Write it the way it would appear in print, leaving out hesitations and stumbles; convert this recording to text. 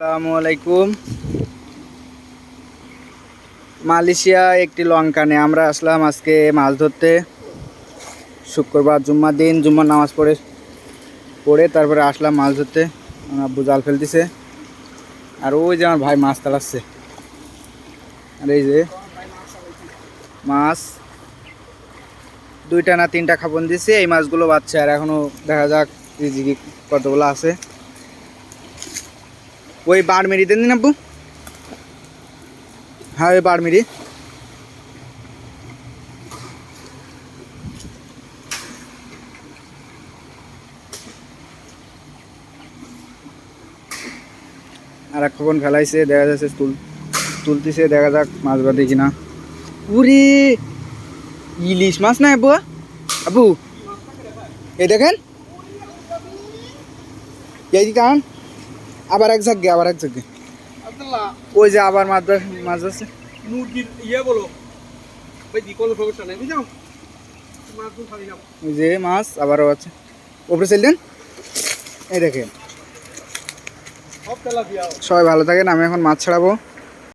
আসসালামু আলাইকুম। মালয়েশিয়া একটি লঙ্কানে আমরা আসলাম আজকে মাছ ধরতে। শুক্রবার জুম্মার দিন, জুম্মার নামাজ পড়ে তারপরে আসলাম মাছ ধরতে। আমার আব্বু জাল ফেলতেছে আর ওই যে আমার ভাই মাছ তাড়াচ্ছে। আর এই যে মাছ দুইটা না তিনটা খাপন দিছে, এই মাছগুলো বাচ্চা আর এখনো দেখা যাক রিজিকি কতগুলো আছে। ওই বাড়মেরি দেন দিন আব্বু। হ্যাঁ ওই বাড়মেরি। আর এক খবন ফেলাইছে, দেখা যাচ্ছে তুলতেছে, দেখা যাক মাছ বাঁধে কিনা। উরে ইলিশ মাছ না আব্বু? আব্বু এই দেখেন, এই টান আবার এক ঝাঁক গে, আবার এক ঝাঁক গে। ওই যে আবার মাছ আছে। ওই যে মাছ আবারও আছে, ওপরে চল দেন। এই দেখেন, সবাই ভালো থাকেন। আমি এখন মাছ ছাড়াবো।